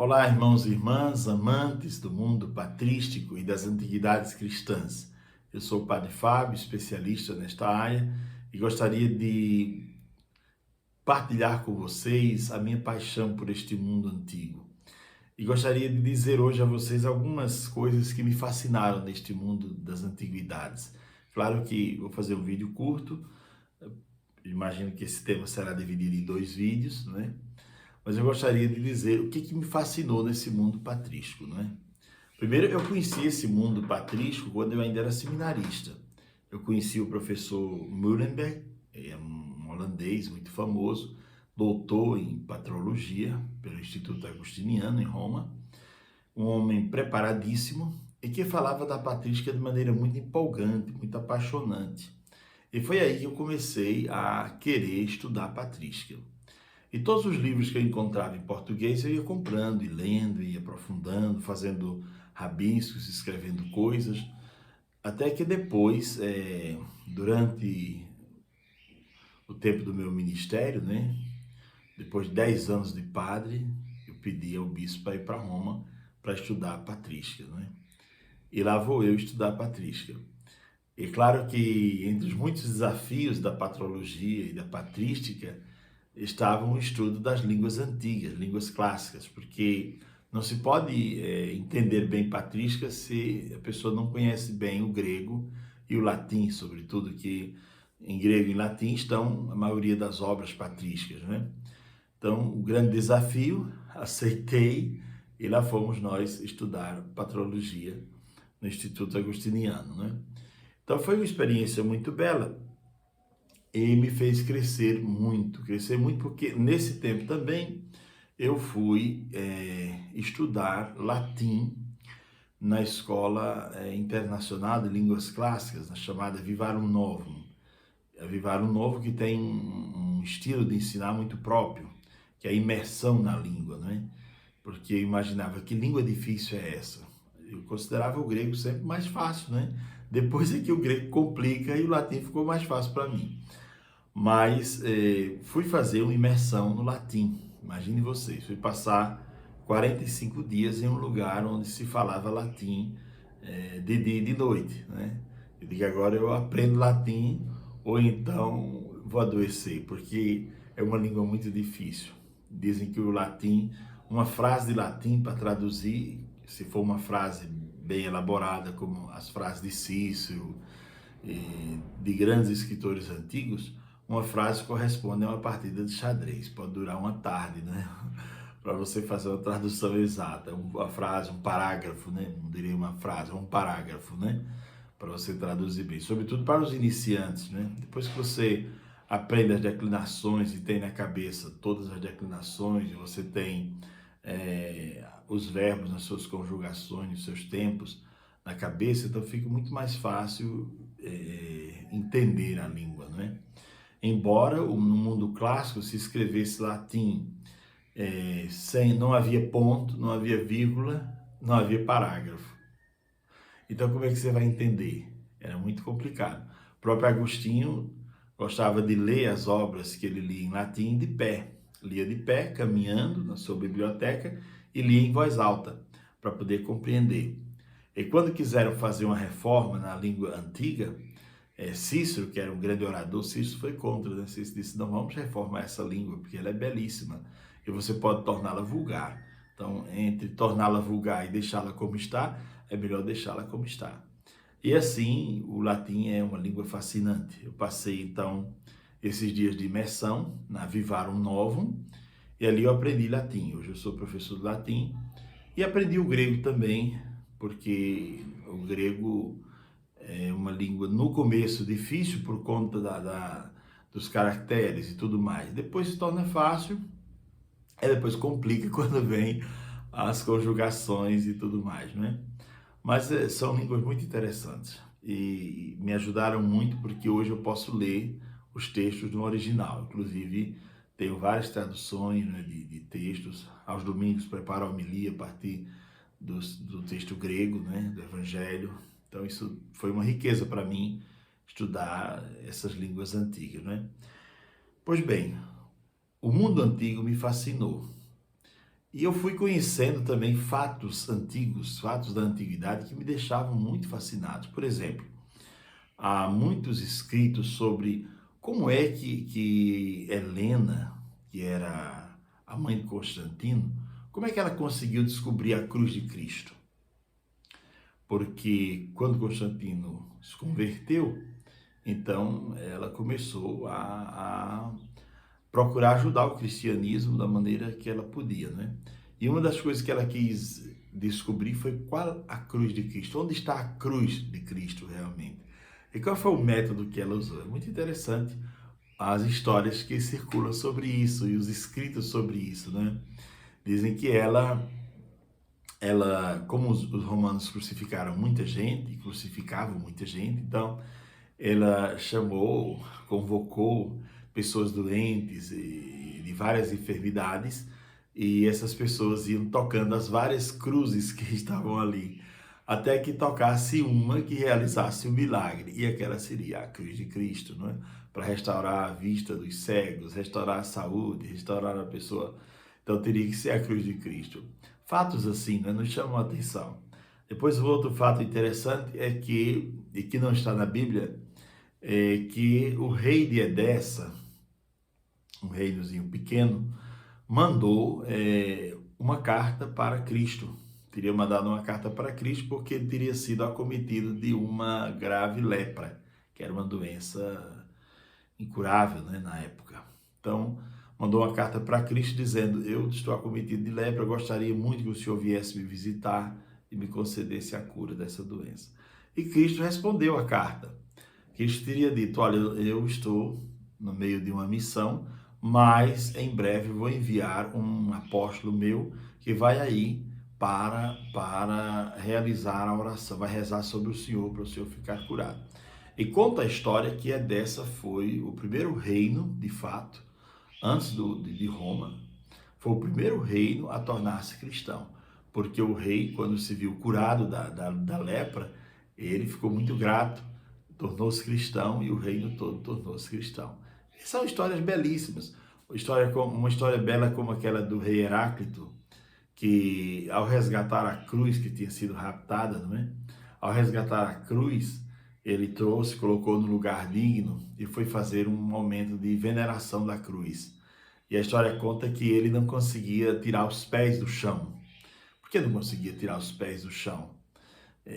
Olá, irmãos e irmãs, amantes do mundo patrístico e das antiguidades cristãs. Eu sou o Padre Fábio, especialista nesta área, e gostaria de partilhar com vocês a minha paixão por este mundo antigo. E gostaria de dizer hoje a vocês algumas coisas que me fascinaram neste mundo das antiguidades. Claro que vou fazer um vídeo curto, imagino que esse tema será dividido em 2 vídeos, né? Mas eu gostaria de dizer o que me fascinou nesse mundo patrístico, não é? Primeiro, eu conheci esse mundo patrístico quando eu ainda era seminarista. Eu conheci o professor Muhlenberg, é um holandês muito famoso, doutor em patrologia pelo Instituto Agostiniano, em Roma, um homem preparadíssimo e que falava da patrística de maneira muito empolgante, muito apaixonante. E foi aí que eu comecei a querer estudar patrística. E todos os livros que eu encontrava em português eu ia comprando e lendo, ia aprofundando, fazendo rabiscos, escrevendo coisas, até que depois, durante o tempo do meu ministério, né, depois de 10 anos de padre, eu pedi ao bispo para ir para Roma para estudar a patrística, né? E lá vou eu estudar a patrística. E claro que entre os muitos desafios da patrologia e da patrística, estava um estudo das línguas antigas, línguas clássicas, porque não se pode entender bem patrística se a pessoa não conhece bem o grego e o latim, sobretudo, que em grego e latim estão a maioria das obras patrísticas, né? Então, o grande desafio, aceitei, e lá fomos nós estudar patrologia no Instituto Agostiniano, né? Então, foi uma experiência muito bela, e me fez crescer muito, porque nesse tempo também eu fui estudar latim na Escola Internacional de Línguas Clássicas, na chamada Vivarum Novum. A Vivarum Novo que tem um estilo de ensinar muito próprio, que é a imersão na língua, né? Porque eu imaginava que língua difícil é essa. Eu considerava o grego sempre mais fácil, né? Depois é que o grego complica e o latim ficou mais fácil para mim. Mas fui fazer uma imersão no latim. Imagine vocês, fui passar 45 dias em um lugar onde se falava latim de dia e de noite, né? Eu digo, agora eu aprendo latim ou então vou adoecer, porque é uma língua muito difícil. Dizem que o latim, uma frase de latim para traduzir, se for uma frase bem elaborada, como as frases de Cícero, de grandes escritores antigos, uma frase corresponde a uma partida de xadrez. Pode durar uma tarde, né? Para você fazer uma tradução exata. Uma frase, um parágrafo, né? Não diria uma frase, um parágrafo, né? Para você traduzir bem. Sobretudo para os iniciantes, né? Depois que você aprende as declinações e tem na cabeça todas as declinações, e você tem os verbos nas suas conjugações, nos seus tempos na cabeça, então fica muito mais fácil entender a língua, né? Embora no mundo clássico se escrevesse latim não havia ponto, não havia vírgula, não havia parágrafo. Então como é que você vai entender? Era muito complicado. O próprio Agostinho gostava de ler as obras que ele lia em latim de pé. Lia de pé, caminhando na sua biblioteca e lia em voz alta, para poder compreender. E quando quiseram fazer uma reforma na língua antiga, Cícero, que era um grande orador, Cícero foi contra, né? Cícero disse, não vamos reformar essa língua, porque ela é belíssima, e você pode torná-la vulgar. Então, entre torná-la vulgar e deixá-la como está, é melhor deixá-la como está. E assim, o latim é uma língua fascinante. Eu passei, então, esses dias de imersão na Vivarum Novum, e ali eu aprendi latim. Hoje eu sou professor de latim, e aprendi o grego também, porque o grego é uma língua no começo difícil por conta dos caracteres e tudo mais. Depois se torna fácil, e depois complica quando vem as conjugações e tudo mais, né? Mas são línguas muito interessantes e me ajudaram muito porque hoje eu posso ler os textos no original. Inclusive, tenho várias traduções, né, de textos. Aos domingos preparo a homilia a partir do texto grego, né, do Evangelho. Então isso foi uma riqueza para mim, estudar essas línguas antigas, né? Pois bem, o mundo antigo me fascinou. E eu fui conhecendo também fatos antigos, fatos da antiguidade que me deixavam muito fascinado. Por exemplo, há muitos escritos sobre como é que Helena, que era a mãe de Constantino, como é que ela conseguiu descobrir a cruz de Cristo? Porque quando Constantino se converteu, então ela começou a procurar ajudar o cristianismo da maneira que ela podia, né? E uma das coisas que ela quis descobrir foi qual a cruz de Cristo, onde está a cruz de Cristo realmente. E qual foi o método que ela usou? É muito interessante as histórias que circulam sobre isso e os escritos sobre isso, né? Dizem que como os romanos crucificaram muita gente, crucificavam muita gente, então ela chamou, convocou pessoas doentes e de várias enfermidades, e essas pessoas iam tocando as várias cruzes que estavam ali, até que tocasse uma que realizasse o milagre, e aquela seria a cruz de Cristo, não é? Para restaurar a vista dos cegos, restaurar a saúde, restaurar a pessoa. Então teria que ser a cruz de Cristo. Fatos assim, né, nos chamam a atenção. Depois, o outro fato interessante é que, e que não está na Bíblia, é que o rei de Edessa, um reinozinho pequeno, mandou uma carta para Cristo. Teria mandado uma carta para Cristo porque ele teria sido acometido de uma grave lepra, que era uma doença incurável, né, na época. Então, mandou uma carta para Cristo dizendo: eu estou acometido de lepra, eu gostaria muito que o Senhor viesse me visitar e me concedesse a cura dessa doença. E Cristo respondeu a carta. Cristo teria dito: olha, eu estou no meio de uma missão, mas em breve vou enviar um apóstolo meu que vai aí para realizar a oração, vai rezar sobre o Senhor para o Senhor ficar curado. E conta a história que Edessa foi o primeiro reino, de fato, antes de Roma, foi o primeiro reino a tornar-se cristão, porque o rei, quando se viu curado da lepra, ele ficou muito grato, tornou-se cristão e o reino todo tornou-se cristão. E são histórias belíssimas. Uma história bela como aquela do rei Heráclito, que ao resgatar a cruz que tinha sido raptada, não é? Ao resgatar a cruz, ele trouxe, colocou no lugar digno e foi fazer um momento de veneração da cruz. E a história conta que ele não conseguia tirar os pés do chão. Por que não conseguia tirar os pés do chão?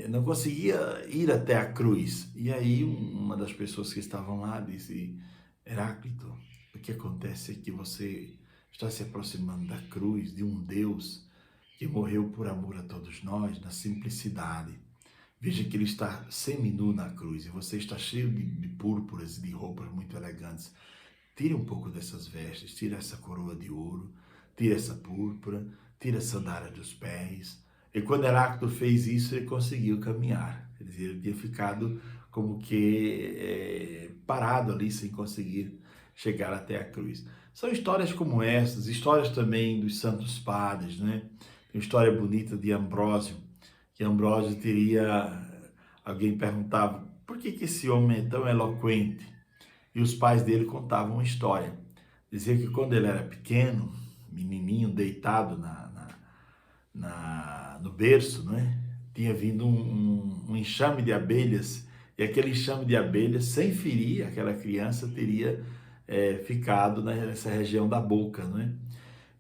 Não conseguia ir até a cruz. E aí uma das pessoas que estavam lá disse: Heráclito, o que acontece é que você está se aproximando da cruz de um Deus que morreu por amor a todos nós, na simplicidade. Veja que ele está seminu na cruz e você está cheio de púrpuras e de roupas muito elegantes. Tire um pouco dessas vestes, tira essa coroa de ouro, tira essa púrpura, tira a sandália dos pés. E quando Heráclito fez isso, ele conseguiu caminhar. Quer dizer, ele tinha ficado como que parado ali, sem conseguir chegar até a cruz. São histórias como essas, histórias também dos santos padres, né? Tem uma história bonita de Ambrósio, que Ambrósio teria... Alguém perguntava, por que esse homem é tão eloquente? E os pais dele contavam uma história. Dizia que quando ele era pequeno, menininho, deitado no berço, né? Tinha vindo um enxame de abelhas, e aquele enxame de abelhas, sem ferir aquela criança, teria ficado nessa região da boca, né?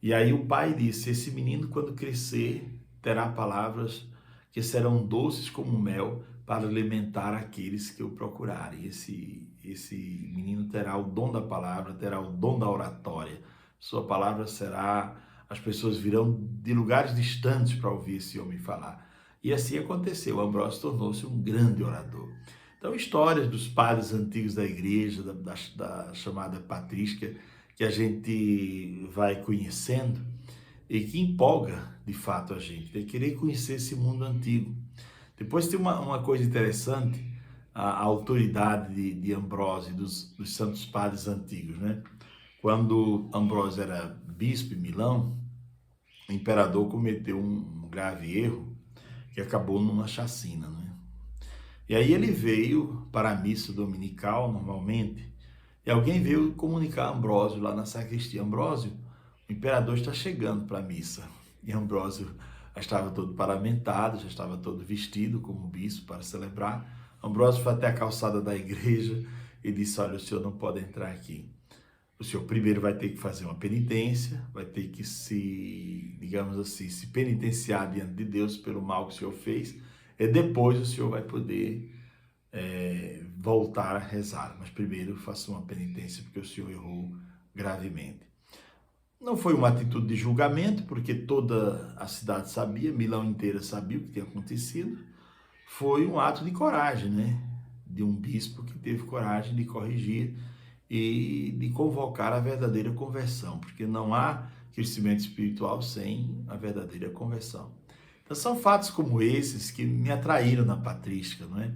E aí o pai disse: esse menino, quando crescer, terá palavras que serão doces como mel para alimentar aqueles que o procurarem. Esse menino terá o dom da palavra, terá o dom da oratória. Sua palavra será... As pessoas virão de lugares distantes para ouvir esse homem falar. E assim aconteceu. Ambrósio tornou-se um grande orador. Então, histórias dos padres antigos da igreja, da chamada patrística, que a gente vai conhecendo e que empolga, de fato, a gente. Tem que querer conhecer esse mundo antigo. Depois tem uma coisa interessante, a autoridade de Ambrósio, dos santos padres antigos, né? Quando Ambrósio era bispo em Milão, o imperador cometeu um grave erro que acabou numa chacina, né? E aí ele veio para a missa dominical, normalmente, e alguém veio comunicar a Ambrósio lá na sacristia: Ambrósio, o imperador está chegando para a missa. e Ambrósio já estava todo paramentado, já estava todo vestido como bispo para celebrar. Ambrósio foi até a calçada da igreja e disse: olha, o senhor não pode entrar aqui. O senhor primeiro vai ter que fazer uma penitência, vai ter que se, digamos assim, se penitenciar diante de Deus pelo mal que o senhor fez, e depois o senhor vai poder voltar a rezar. Mas primeiro faça uma penitência porque o senhor errou gravemente. Não foi uma atitude de julgamento, porque toda a cidade sabia, Milão inteira sabia o que tinha acontecido. Foi um ato de coragem, né? De um bispo que teve coragem de corrigir e de convocar a verdadeira conversão, porque não há crescimento espiritual sem a verdadeira conversão. Então são fatos como esses que me atraíram na patrística, não é?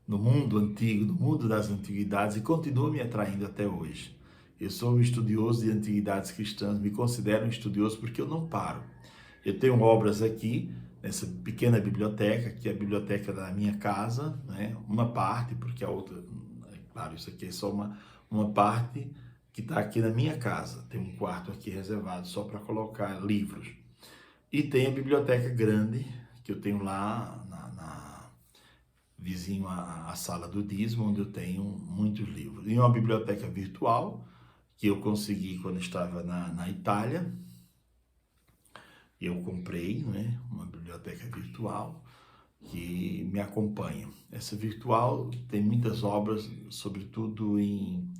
No mundo antigo, no mundo das antiguidades, e continuam me atraindo até hoje. Eu sou um estudioso de antiguidades cristãs, me considero um estudioso porque eu não paro. Eu tenho obras aqui, nessa pequena biblioteca, que é a biblioteca da minha casa, né? Uma parte, porque a outra, claro, isso aqui é só uma parte que está aqui na minha casa. Tem um quarto aqui reservado só para colocar livros. E tem a biblioteca grande, que eu tenho lá vizinho à sala do dízimo, onde eu tenho muitos livros. E uma biblioteca virtual, que eu consegui quando estava na Itália. Eu comprei, né, uma biblioteca virtual que me acompanha. Essa virtual tem muitas obras, sobretudo em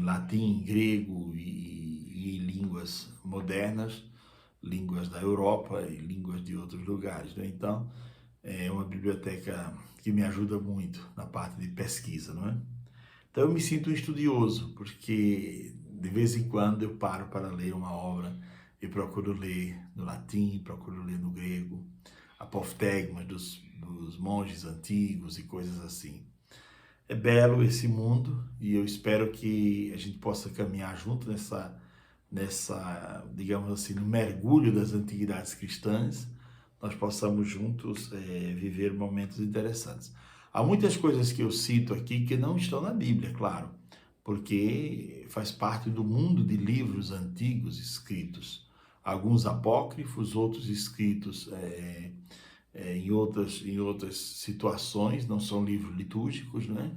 latim, grego e línguas modernas, línguas da Europa e línguas de outros lugares, né? Então, é uma biblioteca que me ajuda muito na parte de pesquisa, não é? Então, eu me sinto um estudioso, porque de vez em quando eu paro para ler uma obra e procuro ler no latim, procuro ler no grego, apoftegmas dos monges antigos e coisas assim. É belo esse mundo e eu espero que a gente possa caminhar junto nessa, digamos assim, no mergulho das antiguidades cristãs, nós possamos juntos viver momentos interessantes. Há muitas coisas que eu cito aqui que não estão na Bíblia, claro, porque faz parte do mundo de livros antigos escritos. Alguns apócrifos, outros escritos em outras situações, não são livros litúrgicos, né?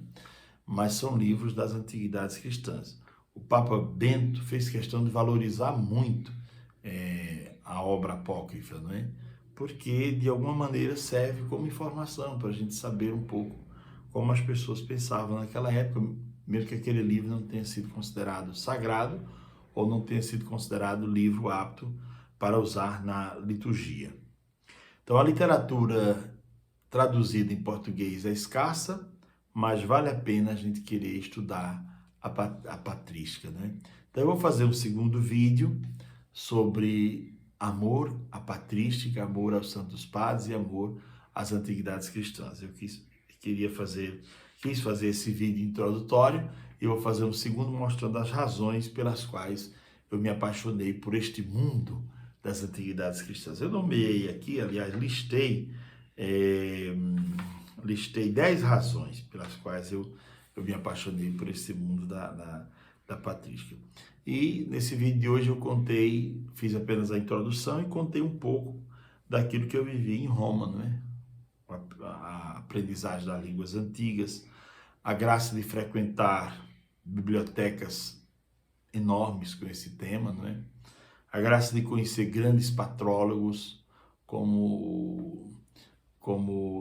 Mas são livros das antiguidades cristãs. O Papa Bento fez questão de valorizar muito a obra apócrifa, não é? Porque de alguma maneira serve como informação para a gente saber um pouco como as pessoas pensavam naquela época, mesmo que aquele livro não tenha sido considerado sagrado ou não tenha sido considerado livro apto para usar na liturgia. Então, a literatura traduzida em português é escassa, mas vale a pena a gente querer estudar a patrística, né? Então, eu vou fazer um segundo vídeo sobre amor à patrística, amor aos santos padres e amor às antiguidades cristãs. Eu quis fazer esse vídeo introdutório e vou fazer um segundo mostrando as razões pelas quais eu me apaixonei por este mundo das antiguidades cristãs. Eu nomeei aqui, aliás, listei 10 razões pelas quais eu me apaixonei por esse mundo da patrística. E nesse vídeo de hoje eu fiz apenas a introdução e contei um pouco daquilo que eu vivi em Roma, não é? A aprendizagem das línguas antigas, a graça de frequentar bibliotecas enormes com esse tema, não é? A graça de conhecer grandes patrólogos como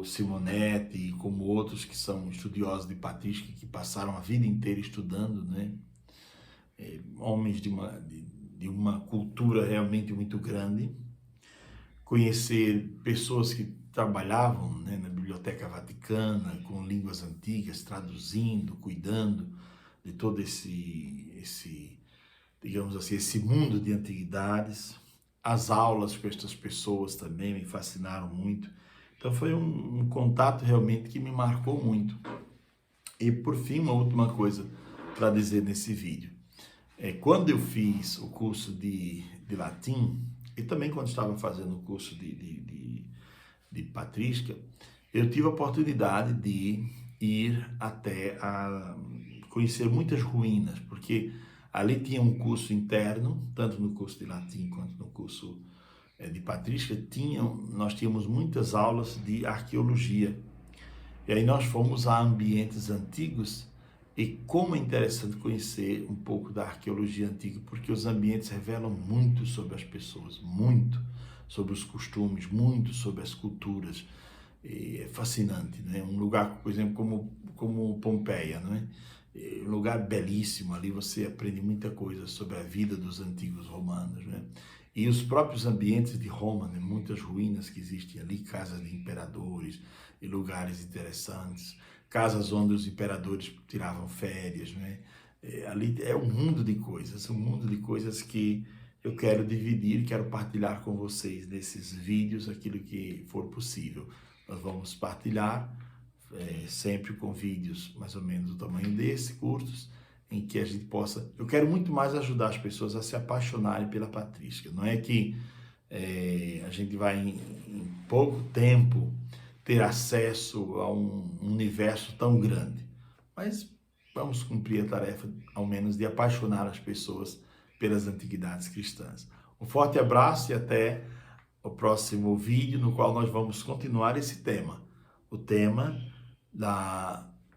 Simonetti e como outros que são estudiosos de patrística que passaram a vida inteira estudando, né? Homens de uma cultura realmente muito grande. Conhecer pessoas que trabalhavam, né, na Biblioteca Vaticana com línguas antigas, traduzindo, cuidando de todo digamos assim, esse mundo de antiguidades. As aulas com estas pessoas também me fascinaram muito. Então foi um contato realmente que me marcou muito. E por fim, uma última coisa para dizer nesse vídeo. Quando eu fiz o curso de latim, e também quando estava fazendo o curso de patrística, eu tive a oportunidade de ir até a conhecer muitas ruínas, porque ali tinha um curso interno, tanto no curso de latim quanto no curso de patrística, nós tínhamos muitas aulas de arqueologia. E aí nós fomos a ambientes antigos, e como é interessante conhecer um pouco da arqueologia antiga, porque os ambientes revelam muito sobre as pessoas, muito sobre os costumes, muito sobre as culturas. E é fascinante, né? Um lugar, por exemplo, como Pompeia, não é? Um lugar belíssimo, ali você aprende muita coisa sobre a vida dos antigos romanos, né? E os próprios ambientes de Roma, né? Muitas ruínas que existem ali, casas de imperadores e lugares interessantes, casas onde os imperadores tiravam férias, né? Ali é um mundo de coisas, um mundo de coisas que eu quero dividir, quero partilhar com vocês nesses vídeos, aquilo que for possível. Nós vamos partilhar sempre com vídeos mais ou menos do tamanho desse, curtos, em que a gente possa... Eu quero muito mais ajudar as pessoas a se apaixonarem pela patrística. Não é que a gente vai em pouco tempo ter acesso a um universo tão grande, mas vamos cumprir a tarefa, ao menos, de apaixonar as pessoas pelas antiguidades cristãs. Um forte abraço e até o próximo vídeo, no qual nós vamos continuar esse tema, o tema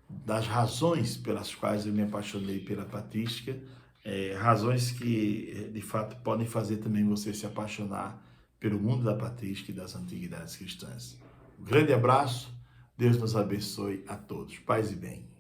das razões pelas quais eu me apaixonei pela patrística, razões que de fato podem fazer também você se apaixonar pelo mundo da patrística e das antiguidades cristãs. Um grande abraço, Deus nos abençoe a todos. Paz e bem.